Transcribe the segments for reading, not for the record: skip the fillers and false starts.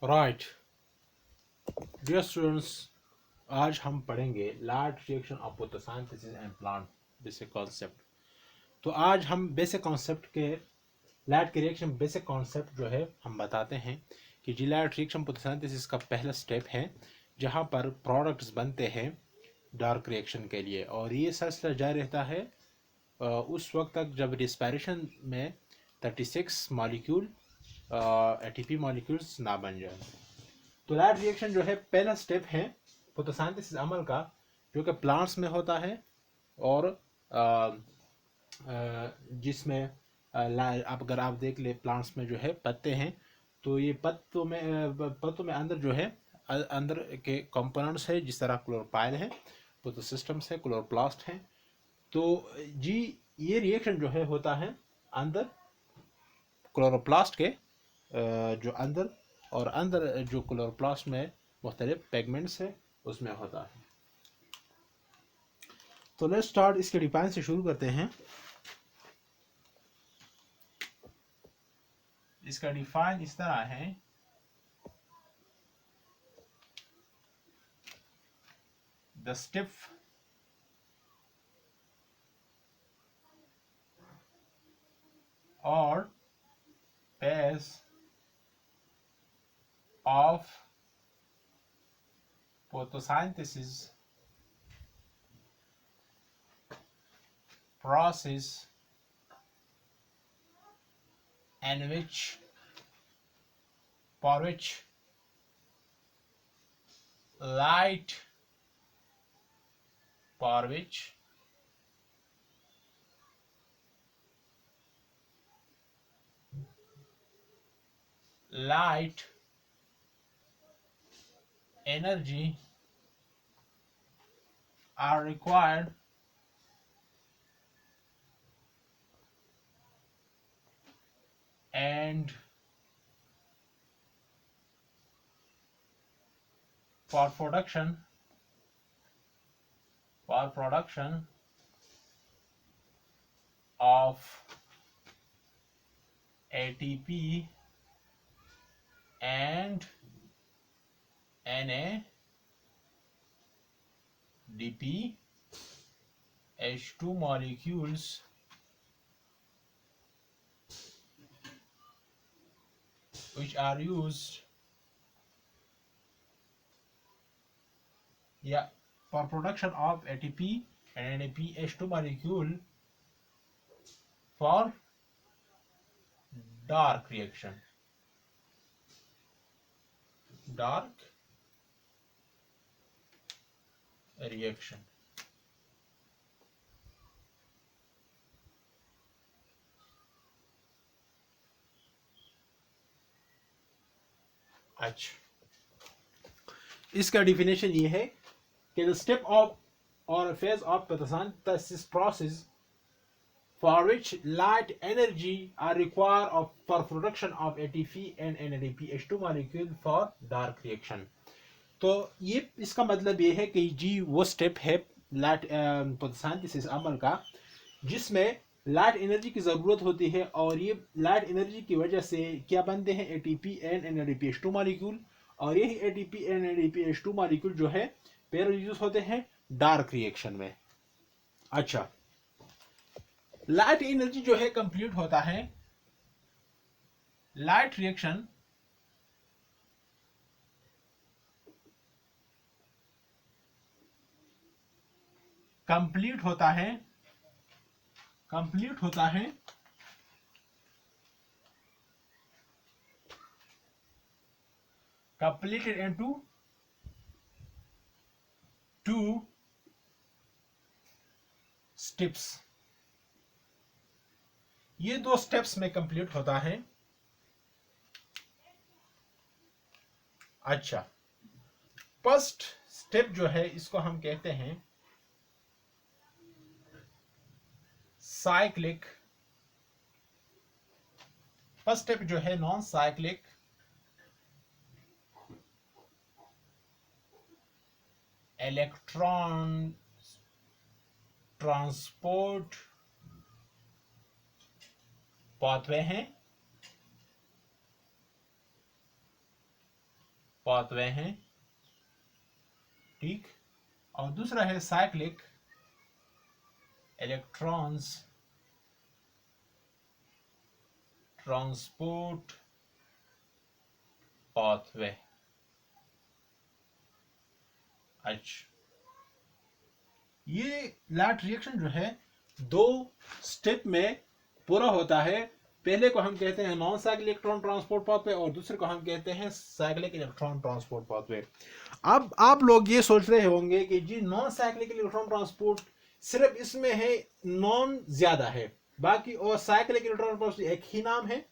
Right dear students, आज हम पढ़ेंगे large reaction of photosynthesis and plant basic concept. तो आज हम बेसिक कॉन्सेप्ट के लार्ज के रिएक्शन बेसिक कॉन्सेप्ट जो है हम बताते हैं कि जी लार्ज रिएक्शन फोटोसिंथेसिस का पहला स्टेप है जहाँ पर प्रोडक्ट्स बनते हैं डार्क रिएक्शन के लिए, और ये सिलसिला जारी रहता है उस वक्त तक जब रिस्पायरेशन में 36 मॉलिक्यूल एटीपी मॉलिक्यूल्स ना बन जाए। तो लैब रिएक्शन जो है पहला स्टेप है फोटोसिंथेसिस अमल का, जो कि प्लांट्स में होता है और जिसमें आप अगर आप देख ले प्लांट्स में जो है पत्ते हैं, तो ये पत्तों में अंदर जो है अंदर के कंपोनेंट्स है, जिस तरह क्लोरोपाइल है, फोटोसिस्टम्स है, क्लोरोप्लास्ट है। तो जी ये रिएक्शन जो है होता है अंदर क्लोरोप्लास्ट के जो अंदर, और अंदर जो क्लोरोप्लास्ट में मुख्तलिफ पेगमेंट्स है उसमें होता है। तो लेट्स स्टार्ट, इसके डिफाइन से शुरू करते हैं। इसका डिफाइन इस तरह है, the stiff or phase of photosynthesis process in which for which light for which light energy are required and for production of ATP and NADP H2 molecules which are used for production of ATP and NADP H2 molecule for dark reaction अच्छा, इसका definition ये है कि the step of और phase of photosynthesis process for which light energy are required for production of ATP and NADPH2 molecule for dark reaction। तो ये इसका मतलब ये है कि जी वो स्टेप है लाइट फोटोसिंथेसिस अमल का जिसमें लाइट एनर्जी की ज़रूरत होती है, और ये लाइट एनर्जी की वजह से क्या बनते हैं एटीपी एंड एनएडीपीएच2 मॉलिक्यूल, और यही एटीपी एंड एनएडीपीएच2 मॉलिक्यूल जो है पेयर यूज होते हैं डार्क रिएक्शन में। अच्छा, लाइट एनर्जी जो है कंप्लीट होता है, लाइट रिएक्शन कंप्लीट होता है completed into 2 steps। ये 2 स्टेप्स में कंप्लीट होता है। अच्छा, फर्स्ट स्टेप जो है इसको हम कहते हैं साइक्लिक। फर्स्ट स्टेप जो है non cyclic electron transport pathway हैं। पाथवे हैं, ठीक। और दूसरा है साइक्लिक इलेक्ट्रॉन्स ट्रांसपोर्ट पाथवे। अच्छा, ये लैट रिएक्शन जो है दो स्टेप में पूरा होता है। पहले को हम कहते हैं non cyclic electron transport pathway और दूसरे को हम कहते हैं साइक्लिक इलेक्ट्रॉन ट्रांसपोर्ट पाथवे। अब आप लोग ये सोच रहे होंगे कि जी नॉन साइक्लिक इलेक्ट्रॉन ट्रांसपोर्ट सिर्फ इसमें है नॉन ज्यादा है, बाकी और साइक्लिक इलेक्ट्रॉन ट्रांसपोर्ट एक ही नाम है।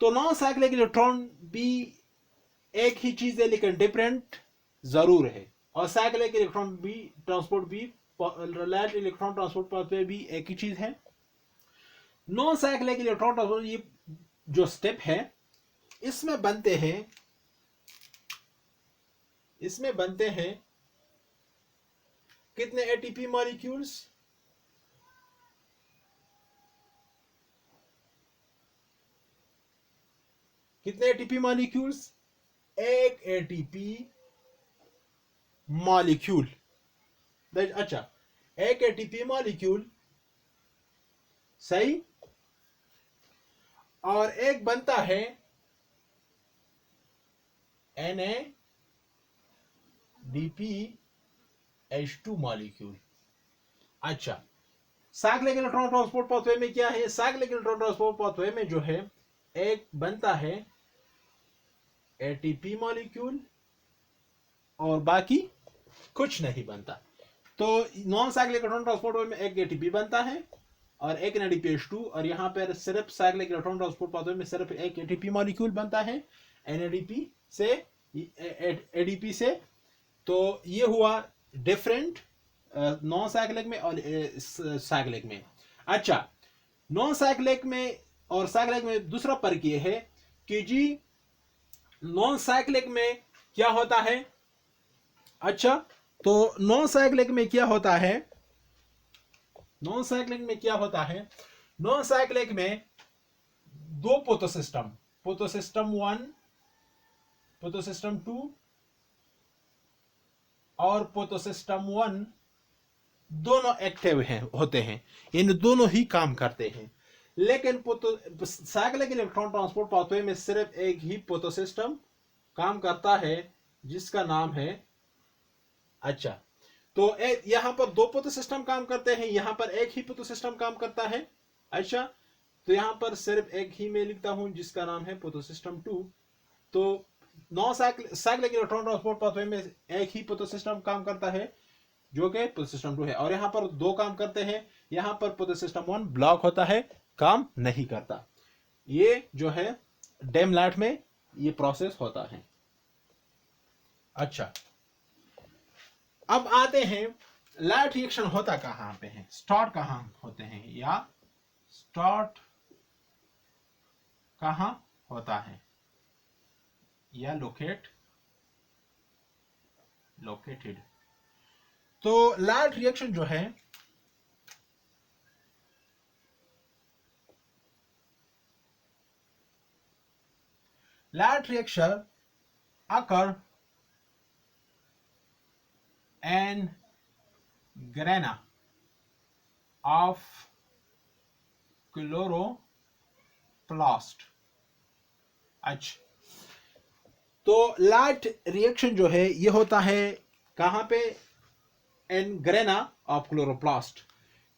तो नॉन साइक्लिक इलेक्ट्रॉन भी एक ही चीज है लेकिन डिफरेंट जरूर है, और साइक्लिक इलेक्ट्रॉन भी ट्रांसपोर्ट भी लैट इलेक्ट्रॉन ट्रांसपोर्ट पाथवे भी एक ही चीज है। नॉन साइक्लिक इलेक्ट्रॉन ट्रांसपोर्ट ये जो स्टेप है इसमें बनते हैं कितने एटीपी मॉलिक्यूल्स? कितने एटीपी मॉलिक्यूल्स? एक एटीपी मॉलिक्यूल। अच्छा, एक एटीपी मॉलिक्यूल, सही। और एक बनता है NADPH2 मॉलिक्यूल। अच्छा, साइक्लिक इलेक्ट्रॉन ट्रांसपोर्ट पाथवे में क्या है? साइक्लिक इलेक्ट्रॉन ट्रांसपोर्ट पाथवे में जो है एक बनता है एटीपी मॉलिक्यूल और बाकी कुछ नहीं बनता। तो नॉन साइक्लिक इलेक्ट्रॉन ट्रांसपोर्ट में एक एटीपी बनता है और एक NADPH2, और यहाँ पर सिर्फ साइक्लिक इलेक्ट्रॉन ट्रांसपोर्ट पाथवे में सिर्फ एक एटीपी मॉलिक्यूल बनता है NADP से ADP से। तो ये हुआ डिफरेंट नॉन साइक्लिक में और साइक्लिक में। अच्छा, नॉन साइक्लिक में और साइक्लिक में दूसरा फर्क ये है कि जी नॉन साइक्लिक में क्या होता है? अच्छा, तो नॉन साइक्लिक में क्या होता है? नॉन साइक्लिक में क्या होता है? नॉन साइक्लिक में दो पोटोसिस्टम, पोटोसिस्टम 1, पोटोसिस्टम 2 और पोटोसिस्टम 1 दोनों एक्टिव हैं होते हैं, इन दोनों ही काम करते हैं। लेकिन साइक्लिक इलेक्ट्रॉन ट्रांसपोर्ट पाथवे में सिर्फ एक ही पोटोसिस्टम काम करता है जिसका नाम है, अच्छा, तो यहां पर दो पोटोसिस्टम काम करते हैं, यहां पर एक ही पोटोसिस्टम काम करता है। अच्छा, तो यहां पर सिर्फ एक ही मैं लिखता हूं जिसका नाम है पोटोसिस्टम 2। तो non cyclic electron transport pathway में एक ही पोटोसिस्टम काम करता है जो कि पोटोसिस्टम 2 है, और यहां पर दो काम करते हैं। यहां पर पोटोसिस्टम 1 ब्लॉक होता है, काम नहीं करता। ये जो है डेम लैट में ये प्रोसेस होता है। अच्छा, अब आते हैं लैट रिएक्शन होता कहां पे है, स्टार्ट कहां होते हैं या स्टार्ट कहां होता है या लोकेटेड। तो लैट रिएक्शन जो है light reaction occur in grana of chloroplast। अच्छा, तो लैट रिएक्शन जो है ये होता है कहां पे? इन ग्रेना ऑफ क्लोरोप्लास्ट।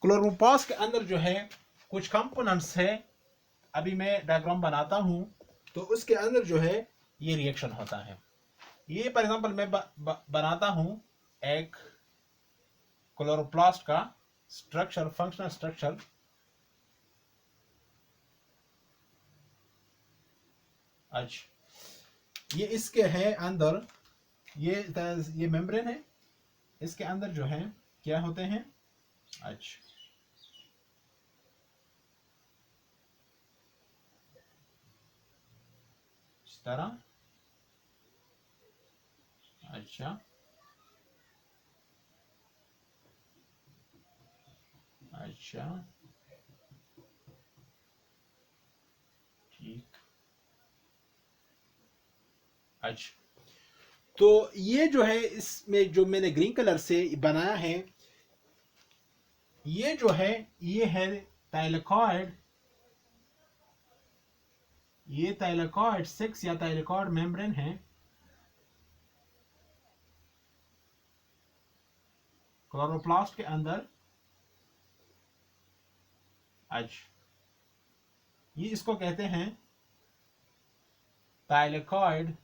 क्लोरोप्लास्ट के अंदर जो है कुछ कंपोनेंट्स है, अभी मैं डायग्राम बनाता हूं तो उसके अंदर जो है ये रिएक्शन होता है। ये फॉर एग्जांपल मैं बनाता हूं एक क्लोरोप्लास्ट का स्ट्रक्चर, फंक्शनल स्ट्रक्चर। अच्छा, ये इसके है अंदर, ये मेम्ब्रेन है, इसके अंदर जो है क्या होते हैं? अच्छा, इस तरह। अच्छा, अच्छा, ठीक। अच्छा, तो ये जो है, इसमें जो मैंने ग्रीन कलर से बनाया है, ये जो है ये है थाइलेकॉइड, ये थाइलेकॉइड 6 या थाइलेकॉइड मेम्ब्रेन है। क्लोरोप्लास्ट के अंदर आज ये इसको कहते हैं थाइलेकॉइड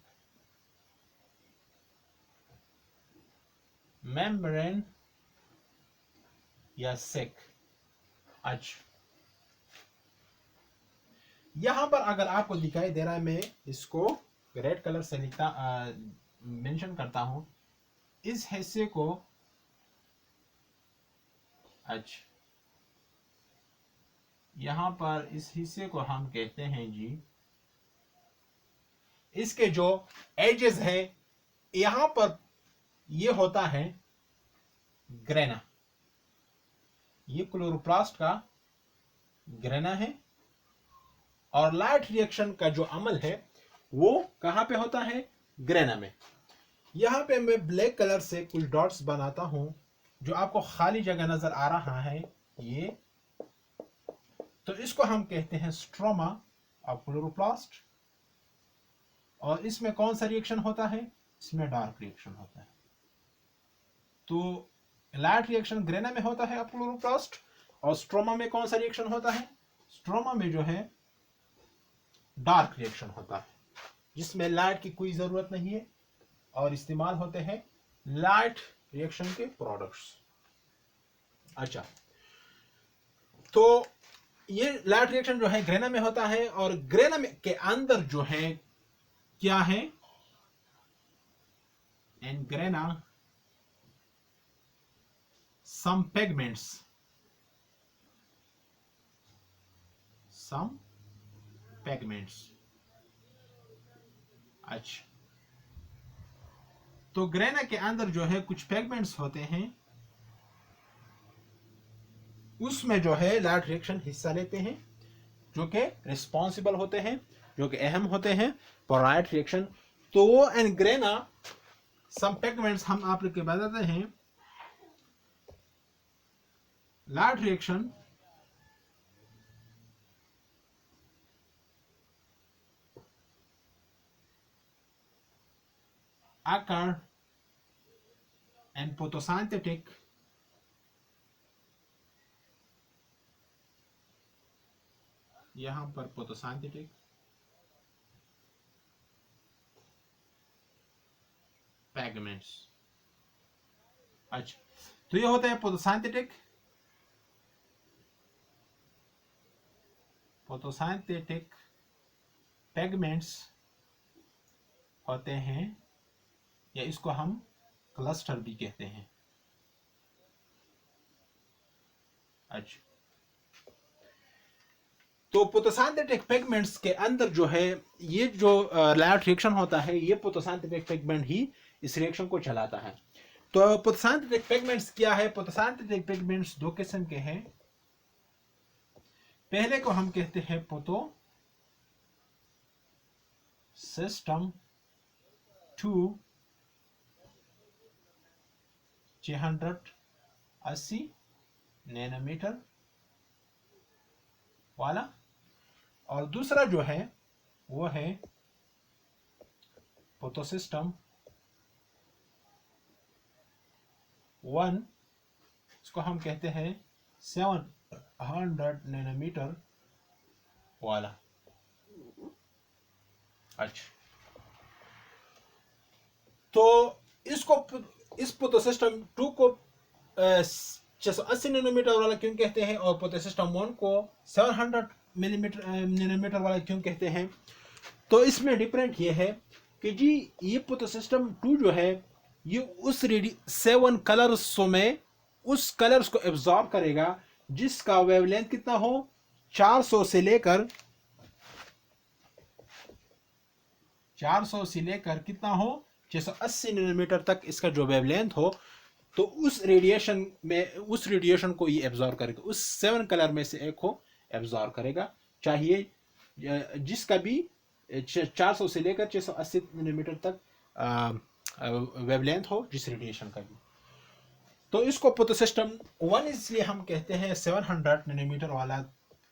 मेम्ब्रेन या सेक। अच्छा, यहां पर अगर आपको दिखाई दे रहा है, मैं इसको रेड कलर से लिखता मेंशन करता हूं, इस हिस्से को अच्छा, यहां पर इस हिस्से को हम कहते हैं जी, इसके जो एजेस है यहां पर ये होता है ग्रेना, ये क्लोरोप्लास्ट का ग्रेना है। और लाइट रिएक्शन का जो अमल है वो कहां पे होता है, ग्रेना में। यहां पे मैं ब्लैक कलर से कुछ डॉट्स बनाता हूं, जो आपको खाली जगह नजर आ रहा है ये, तो इसको हम कहते हैं स्ट्रोमा ऑफ क्लोरोप्लास्ट। और इसमें कौन सा रिएक्शन होता है, इसमें डार्क रिएक्शन होता है। तो लाइट रिएक्शन ग्रेना में होता है क्लोरोप्लास्ट, और स्ट्रोमा में कौन सा रिएक्शन होता है, स्ट्रोमा में जो है डार्क रिएक्शन होता है, जिसमें लाइट की कोई जरूरत नहीं है और इस्तेमाल होते हैं लाइट रिएक्शन के प्रोडक्ट्स। अच्छा, तो ये लाइट रिएक्शन जो है ग्रेना में होता है, और ग्रेना में के अंदर जो है क्या है, इन ग्रेना some pigments, अच्छा, तो ग्रेना के अंदर जो है कुछ पिगमेंट्स होते हैं, उसमें जो है लाइट रिएक्शन हिस्सा लेते हैं, जो कि रिस्पॉन्सिबल होते हैं, जो कि अहम होते हैं फॉर लाइट रिएक्शन। तो वो एंड ग्रेना सम पिगमेंट्स हम आप लोग के बताते हैं, light reaction occur in photosynthetic यहां पर photosynthetic pigments। अच्छा, तो ये होता है photosynthetic pigments होते हैं, या इसको हम क्लस्टर भी कहते हैं। अच्छा, तो फोटोसिंथेटिक पिगमेंट्स के अंदर जो है ये जो लाइट रिएक्शन होता है, ये फोटोसिंथेटिक पिगमेंट ही इस रिएक्शन को चलाता है। तो फोटोसिंथेटिक पिगमेंट्स क्या है, फोटोसिंथेटिक पिगमेंट्स दो किस्म के हैं। पहले को हम कहते हैं फोटो सिस्टम 680 नैनोमीटर वाला, और दूसरा जो है वो है फोटोसिस्टम 1, इसको हम कहते हैं 700 नैनोमीटर वाला। अच्छा, तो इस फोटोसिस्टम 2 को 680 नैनोमीटर वाला क्यों कहते हैं, और फोटोसिस्टम 1 को 700 नैनोमीटर वाला क्यों कहते हैं? तो इसमें डिफरेंट ये है कि जी ये फोटोसिस्टम 2 जो है ये उस 7 कलर्स में उस कलर्स को एब्जॉर्ब करेगा जिसका वेवलेंथ कितना हो, 400 से लेकर कितना हो, 680 नैनोमीटर तक इसका जो वेवलेंथ हो, तो उस रेडिएशन को ये एब्जॉर्ब करेगा, उस 7 कलर में से एक को एब्जॉर्ब करेगा, चाहिए जिसका भी 400 से लेकर 680 नैनोमीटर तक वेवलेंथ हो जिस रेडिएशन का भी। तो इसको फोटोसिस्टम 1 इसलिए हम कहते हैं 700 नैनोमीटर वाला,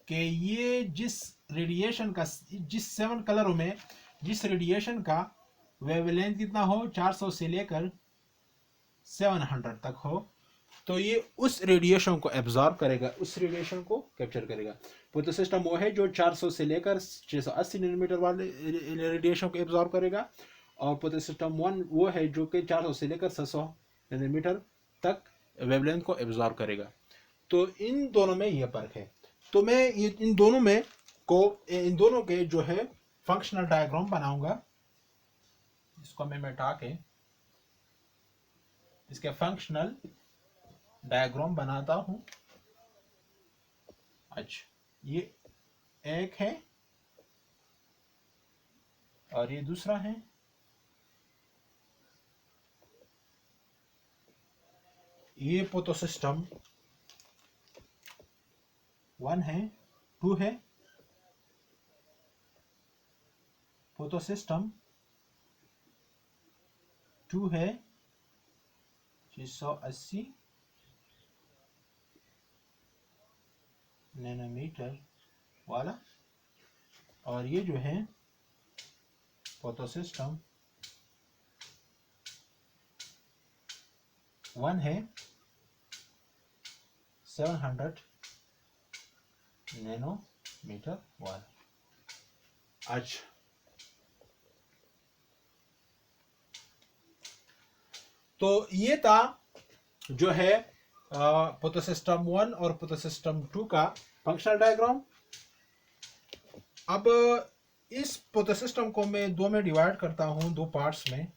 कि ये जिस रेडिएशन का, जिस 7 कलरों में जिस रेडिएशन का वेवलेंथ कितना हो, 400 से लेकर 700 तक हो, तो ये उस रेडिएशन को एब्जॉर्ब करेगा, उस रेडिएशन को कैप्चर करेगा। फोटोसिस्टम वो है जो 400 से लेकर 680 नैनोमीटर वाले रेडिएशन को एब्जॉर्ब करेगा, और फोटोसिस्टम 1 वो है जो कि 400 से लेकर 600 नैनोमीटर तक वेवलेंथ को एब्जॉर्ब करेगा। तो इन दोनों में यह फर्क है। तो मैं इन दोनों के जो है फंक्शनल डायग्राम बनाऊंगा। इसको मैं मिटा के इसके फंक्शनल डायग्राम बनाता हूं। अच्छा, ये एक है और ये दूसरा है। ये फोटोसिस्टम 1 है, 2 है। फोटोसिस्टम 2 है 680 नैनोमीटर वाला, और ये जो है फोटोसिस्टम 1 है 700 नैनोमीटर वाला। अच्छा, तो ये था जो है फोटोसिस्टम 1 और फोटोसिस्टम 2 का फंक्शनल डायग्राम। अब इस फोटोसिस्टम को मैं दो में डिवाइड करता हूं, दो पार्ट्स में,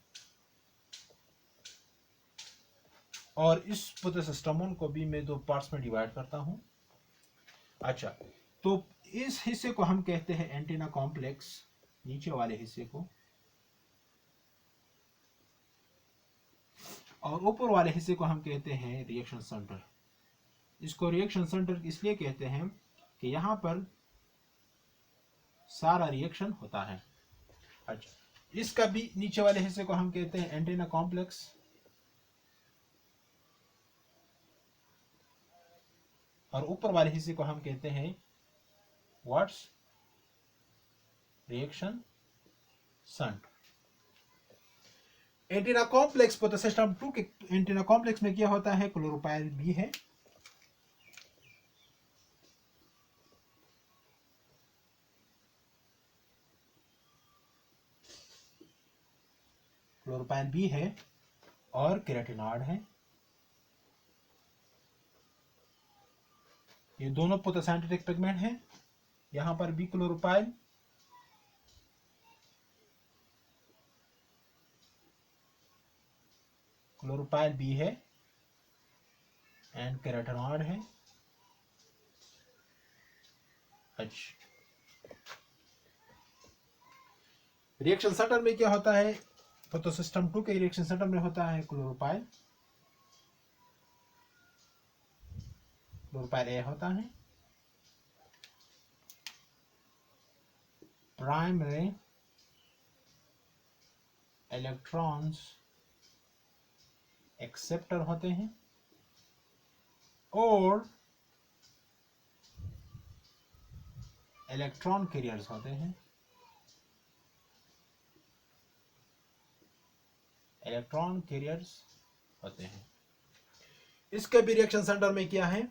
और इस फोटोसिस्टम 1 को भी मैं दो पार्ट्स में डिवाइड करता हूं। अच्छा, तो इस हिस्से को हम कहते हैं एंटीना कॉम्प्लेक्स, नीचे वाले हिस्से को, और ऊपर वाले हिस्से को हम कहते हैं रिएक्शन सेंटर। इसको रिएक्शन सेंटर इसलिए कहते हैं कि यहां पर सारा रिएक्शन होता है। अच्छा, इसका भी नीचे वाले हिस्से को हम कहते हैं एंटीना कॉम्प्लेक्स, और ऊपर वाले हिस्से को हम कहते हैं what's reaction centre. Antenna complex photosystem 2 के एंटीना कॉम्प्लेक्स में क्या होता है, क्लोरोपाइल भी है, क्लोरोपाइल भी है और केराटिनॉइड है। ये दोनों फोटोसिंथेटिक पिगमेंट हैं। यहां पर भी क्लोरोपाइल, क्लोरोपाइल भी है एंड केराटिनॉइड है। अच्छा, रिएक्शन सेंटर में क्या होता है, फोटोसिस्टम 2 के रिएक्शन सेंटर में होता है क्लोरोपाइल, क्लोरोपाइल ए होता है, प्राइमरी इलेक्ट्रॉन्स एक्सेप्टर होते हैं, और इलेक्ट्रॉन कैरियर्स होते हैं। इलेक्ट्रॉन कैरियर्स होते हैं। इसके भी रिएक्शन सेंटर में क्या है,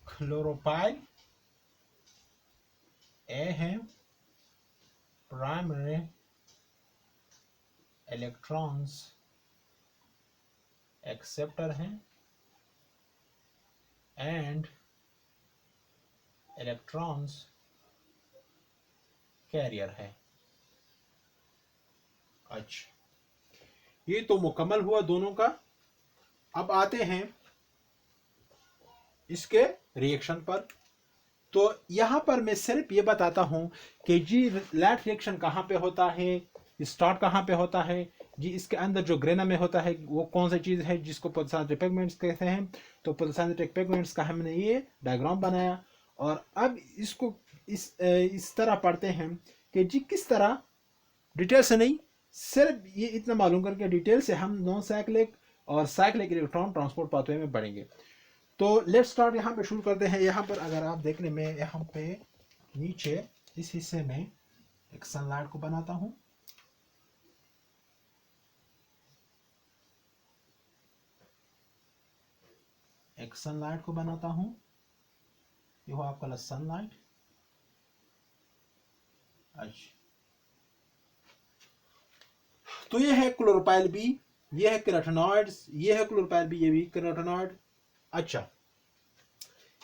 क्लोरोपाइल ए है, प्राइमरी इलेक्ट्रॉन्स एक्सेप्टर हैं, एंड इलेक्ट्रॉन्स कैरियर है। अच्छा, ये तो मुकम्मल हुआ दोनों का। अब आते हैं इसके रिएक्शन पर। तो यहां पर मैं सिर्फ ये बताता हूं कि जी लैट रिएक्शन कहां पे होता है, स्टार्ट कहां पे होता है जी, इसके अंदर जो ग्रेना में होता है वो कौन सी चीज है जिसको फोटोसिंथेटिक पिगमेंट्स कहते हैं। तो फोटोसिंथेटिक पिगमेंट्स का हमने ये डायग्राम बनाया, और अब इसको इस तरह पढ़ते हैं कि जी किस तरह डिटेल से नहीं, सिर्फ ये इतना मालूम करके डिटेल से हम नॉन साइक्लिक और साइक्लिक इलेक्ट्रॉन ट्रांसपोर्ट पाथवे में बढ़ेंगे। तो लेट्स स्टार्ट, यहाँ पे शुरू करते हैं। यहाँ पर अगर आप देखने में, यहाँ पे नीचे इस हिस्से में एक सनलाइट को बनाता हूँ। एक सनलाइट को बनाता हूँ, ये हो आपका सनलाइट। अच्छा, तो ये है क्लोरोपाइल बी, ये है केराटिनॉइड्स, ये है क्लोरोपाइल बी, ये भी केराटिनॉइड। अच्छा,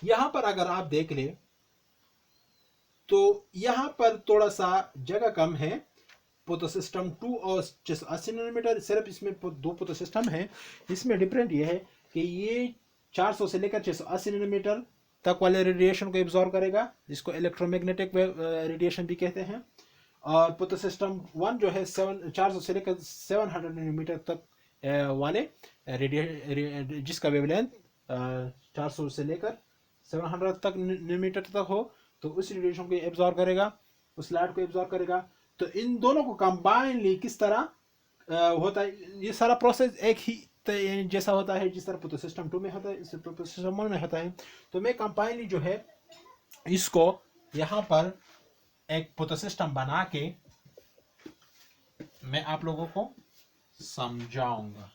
यहां पर अगर आप देख ले तो यहां पर थोड़ा सा जगह कम है। पोटोसिस्टम 2 और 80 नैनोमीटर, सिर्फ इसमें दो पोटोसिस्टम है। इसमें डिफरेंट ये है कि ये 400 से लेकर 680 नैनोमीटर तक वाले रेडिएशन को एब्जॉर्ब करेगा, जिसको इलेक्ट्रोमैग्नेटिक रेडिएशन भी कहते हैं। और पोटोसिस्टम 1 जो है 400 से लेकर 700 नैनोमीटर तक वाले जिसका वेवलेंथ 400 से लेकर 700 तक नैनोमीटर तक हो, तो उस रेडिएशन को एब्जॉर्ब करेगा, उस लाइट को एब्जॉर्ब करेगा। तो इन दोनों को कंबाइनली किस तरह होता है, ये सारा प्रोसेस एक ही जैसा होता है जिस तरह पोटोसिस्टम 2 में होता है, इस पोटोसिस्टम 1 में होता है। तो मैं कंबाइनली जो है इसको यहाँ पर एक पोटोसिस्टम बना के मैं आप लोगों को समझाऊंगा।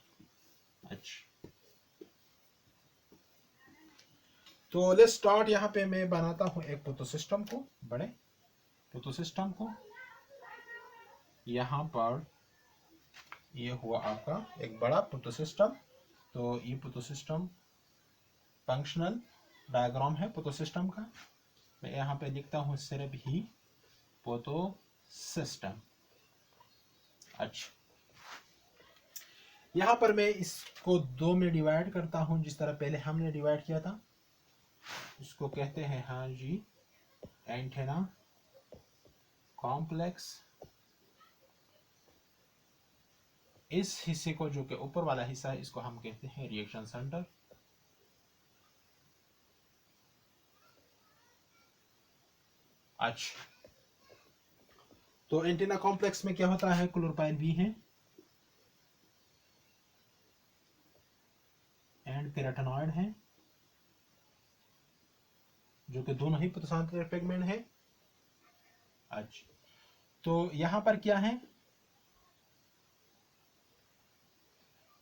अच्छा, तो लेट्स स्टार्ट। यहाँ पे मैं बनाता हूँ एक पोटोसिस्टम को, बड़े पोटोसिस्टम को। यहाँ पर ये हुआ आपका एक बड़ा पोटोसिस्टम। तो ये पोटोसिस्टम फंक्शनल डायग्राम है पोटोसिस्टम का। मैं यहाँ पे लिखता हूँ सिर्फ ही पोटोसिस्टम। अच्छा, यहाँ पर मैं इसको दो में डिवाइड करता हूँ, जिस तरह पहले हमने डिवाइड किया था। इसको कहते हैं, हाँ जी, एंटेना कॉम्प्लेक्स। इस हिस्से को, जो कि ऊपर वाला हिस्सा है, इसको हम कहते हैं रिएक्शन सेंटर। अच्छा, तो एंटेना कॉम्प्लेक्स में क्या होता है, क्लोरोपाइल बी है एंड केराटिनॉइड है, जो कि दोनों ही पोटोसिंथेटिक पिगमेंट है। अच्छा, तो यहां पर क्या है,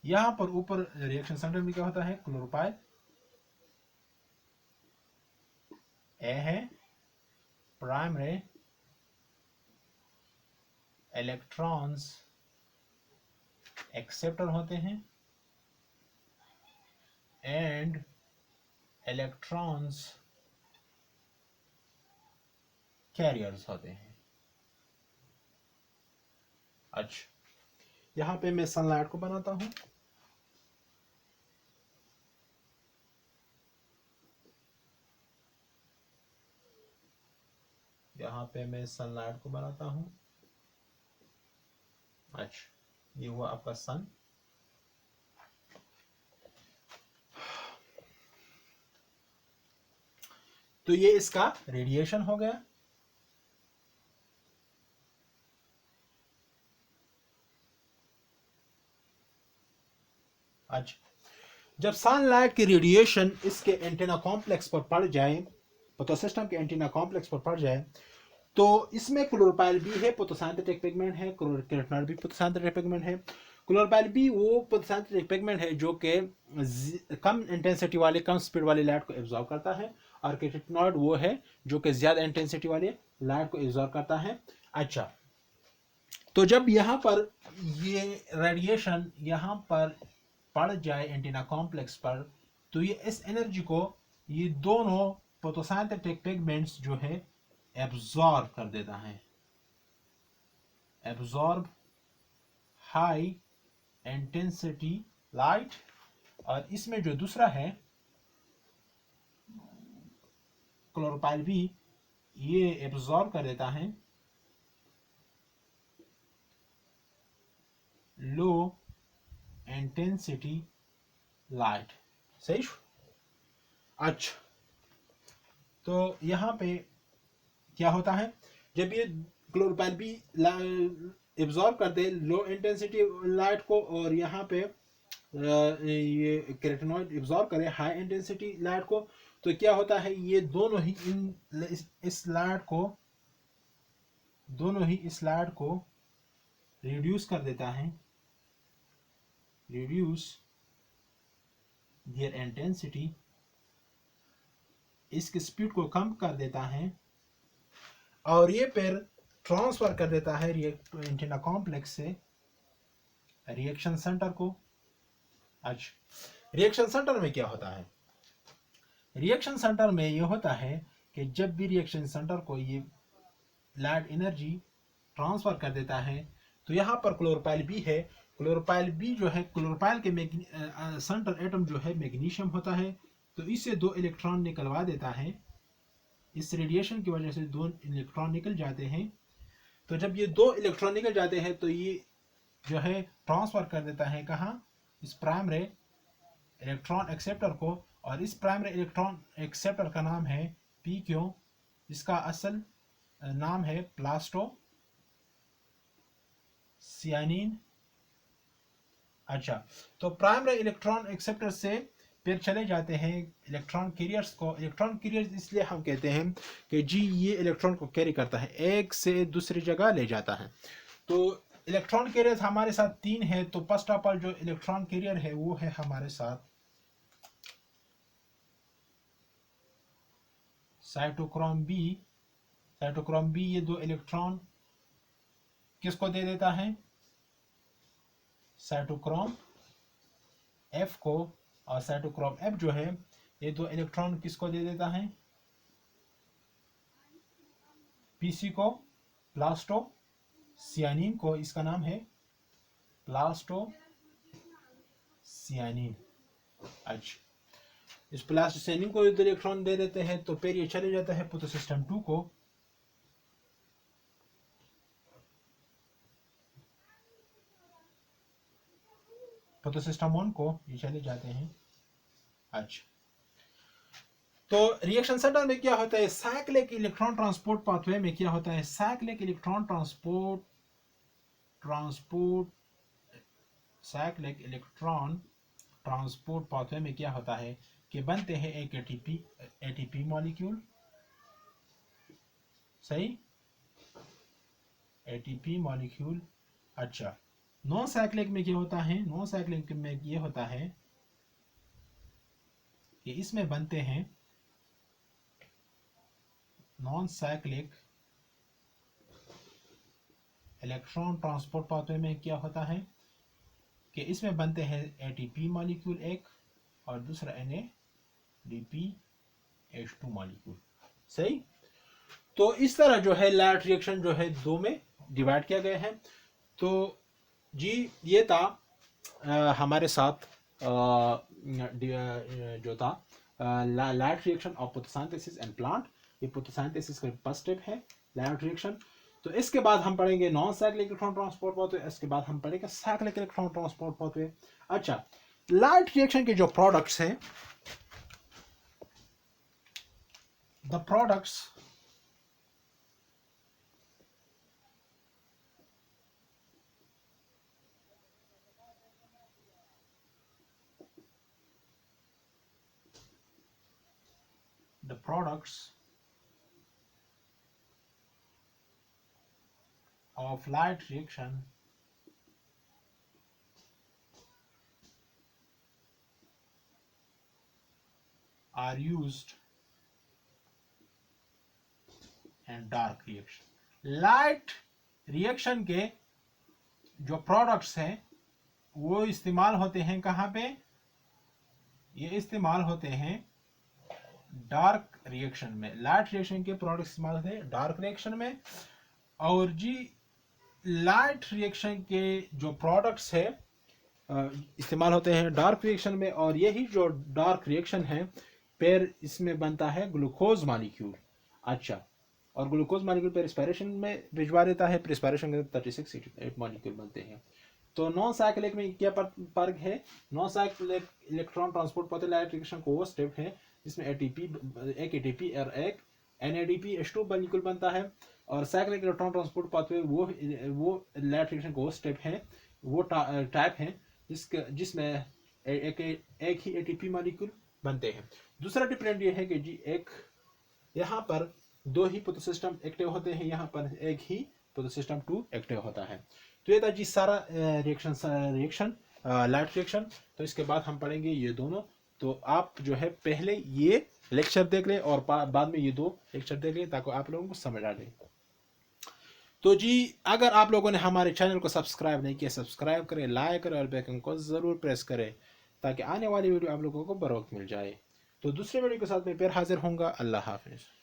यहां पर ऊपर रिएक्शन सेंटर में क्या होता है, क्लोरोपाइल ए है, प्राइमरी इलेक्ट्रॉन्स एक्सेप्टर होते हैं एंड इलेक्ट्रॉन्स कैरियर्स होते हैं। अच्छा, यहां पे मैं सनलाइट को बनाता हूं। यहाँ पे मैं सनलाइट को बनाता हूं। अच्छा, ये हुआ आपका सन। तो ये इसका रेडिएशन हो गया। अच्छा, जब सनलाइट की रेडिएशन इसके एंटेना कॉम्प्लेक्स पर पड़ जाए, पोटोसिस्टम के एंटेना कॉम्प्लेक्स पर पड़ जाए, तो इसमें क्लोरोपाइल बी है, पोटोसिंथेटिक पिगमेंट है, केराटिनॉइड भी पोटोसिंथेटिक पिगमेंट है। क्लोरोपाइल बी वो पोटोसिंथेटिक पिगमेंट है जो कि कम इंटेंसिटी वाले, कम स्पीड वाली लाइट को एब्जॉर्ब करता है, और केराटिनॉइड वो है जो कि ज्यादा इंटेंसिटी वाले लाइट को एब्जॉर्ब करता है। अच्छा, तो जब यहाँ पर ये रेडिएशन यहाँ पर पड़ जाए एंटीना कॉम्प्लेक्स पर, तो ये इस एनर्जी को ये दोनों फोटोसिंथेटिक पिगमेंट्स जो है एब्जॉर्ब कर देता है। Absorb high intensity light. और इसमें जो दूसरा है क्लोरोपाइल बी, ये एब्जॉर्ब कर देता है लो इंटेंसिटी लाइट। सही। अच्छा, तो यहां पे क्या होता है, जब ये क्लोरोपाइल बी एब्जॉर्ब कर दे लो इंटेंसिटी लाइट को, और यहाँ पे ये कैरोटीनॉइड एब्जॉर्ब करे हाई इंटेंसिटी लाइट को, तो क्या होता है ये दोनों ही इस लाइट को रिड्यूस कर देता है, रिड्यूस देयर इंटेंसिटी, इसकी स्पीड को कम कर देता है, और ये फिर ट्रांसफर कर देता है एंटीना कॉम्प्लेक्स से रिएक्शन सेंटर को। अच्छा, रिएक्शन सेंटर में क्या होता है? रिएक्शन सेंटर में ये होता है कि जब भी रिएक्शन सेंटर को ये लाइट एनर्जी ट्रांसफर कर देता है, तो यहाँ पर क्लोरोफाइल बी है। क्लोरोफाइल बी जो है, क्लोरोफाइल के सेंटर एटम जो है मैग्नीशियम होता है, तो इससे 2 इलेक्ट्रॉन निकलवा देता है। इस रेडिएशन की वजह से 2 इलेक्ट्रॉन निकल जाते हैं। तो जब ये 2 इलेक्ट्रॉन निकल जाते हैं तो ये जो है ट्रांसफर कर देता है कहाँ? इस प्राइमरी इलेक्ट्रॉन एक्सेप्टर को, और इस प्राइमरी इलेक्ट्रॉन एक्सेप्टर का नाम है पी क्यू। इसका असल नाम है प्लास्टो सियानिन। अच्छा, तो प्राइमरी इलेक्ट्रॉन एक्सेप्टर से फिर चले जाते हैं इलेक्ट्रॉन कैरियर्स को। इलेक्ट्रॉन कैरियर्स इसलिए हम कहते हैं कि जी ये इलेक्ट्रॉन को कैरी करता है, एक से दूसरी जगह ले जाता है। तो इलेक्ट्रॉन कैरियर्स हमारे साथ 3 है। तो फर्स्ट ऑफ ऑल जो इलेक्ट्रॉन कैरियर है वो है हमारे साथ साइटोक्रोम बी। साइटोक्रोम बी ये 2 इलेक्ट्रॉन किसको दे देता है? साइटोक्रोम एफ को। और साइटोक्रोम एफ जो है ये 2 इलेक्ट्रॉन किसको दे देता है? पीसी को, प्लास्टो सियानिन को। इसका नाम है प्लास्टो सियानिन। अच्छा, इस प्लास्टो सियानिन को 2 इलेक्ट्रॉन दे देते हैं, तो फिर ये चले जाता है फोटो सिस्टम 2 को। फोटो सिस्टम 1 को ये चले जाते हैं। अच्छा, तो रिएक्शन सेंटर में क्या होता है? साइक्लिक इलेक्ट्रॉन ट्रांसपोर्ट पाथवे में क्या होता है? साइक्लिक इलेक्ट्रॉन ट्रांसपोर्ट पाथवे में क्या होता है कि बनते हैं एक एटीपी मॉलिक्यूल। सही, एटीपी मॉलिक्यूल। अच्छा, नॉन साइक्लिक में क्या होता है? नॉन साइक्लिक में ये होता है कि इसमें बनते हैं non cyclic electron transport pathway में क्या होता है कि इसमें बनते हैं एटीपी मॉलिक्यूल एक, और दूसरा NADPH2 मॉलिक्यूल। सही, तो इस तरह जो है लाइट रिएक्शन जो है 2 में डिवाइड किया गया है। तो जी ये था हमारे साथ जो था light reaction of photosynthesis and plant. ये फोटोसिंथेसिस का फर्स्ट स्टेप है लाइट रिएक्शन। तो इसके बाद हम पढ़ेंगे non cyclic electron transport pathway, इसके बाद हम पढ़ेंगे साइक्लिक इलेक्ट्रॉन ट्रांसपोर्ट पाथवे। अच्छा, लाइट रिएक्शन के जो प्रोडक्ट्स हैं, the products of light reaction are used in dark reaction। Light reaction के जो प्रोडक्ट्स हैं वो इस्तेमाल होते हैं कहाँ पे? ये इस्तेमाल होते हैं डार्क रिएक्शन में। लाइट रिएक्शन के प्रोडक्ट्स इस्तेमाल होते हैं डार्क रिएक्शन में। और जी लाइट रिएक्शन के जो प्रोडक्ट्स है इस्तेमाल होते हैं डार्क रिएक्शन में, और यही जो डार्क रिएक्शन है फिर इसमें बनता है ग्लूकोज मॉलिक्यूल। अच्छा, और ग्लूकोज मॉलिक्यूल पर रेस्पिरेशन में भिजवा देता है, रेस्पिरेशन के 36 मॉलिक्यूल बनते हैं। तो नॉन साइक्लिक में क्या फर्क है? Non cyclic electron transport pathway light reaction को वो स्टेप है जिसमें एक एटीपी और एक NADPH2 मॉलिक्यूल बनता है। और साइक्लिक इलेक्ट्रॉन ट्रांसपोर्ट पाथवे वो लाइट रिएक्शन को स्टेप है, वो टाइप है जिसमें एक ही ATP मॉलिक्यूल बनते हैं। दूसरा डिफरेंट ये है कि जी एक यहाँ पर दो ही फोटोसिस्टम एक्टिव होते हैं, यहाँ पर एक ही फोटोसिस्टम 2 एक्टिव होता है। तो ये था जी सारा रिएक्शन लाइट रिएक्शन। तो इसके बाद हम पढ़ेंगे ये दोनों। तो आप जो है पहले ये लेक्चर देख लें और बाद में ये दो लेक्चर देख लें ताकि आप लोगों को समझ आ जाए। तो जी अगर आप लोगों ने हमारे चैनल को सब्सक्राइब नहीं किया, सब्सक्राइब करें, लाइक करें और बेल आइकन को ज़रूर प्रेस करें ताकि आने वाली वीडियो आप लोगों को बर वक्त मिल जाए। तो दूसरे वीडियो के साथ मैं फिर हाजिर होऊंगा। अल्लाह हाफिज़।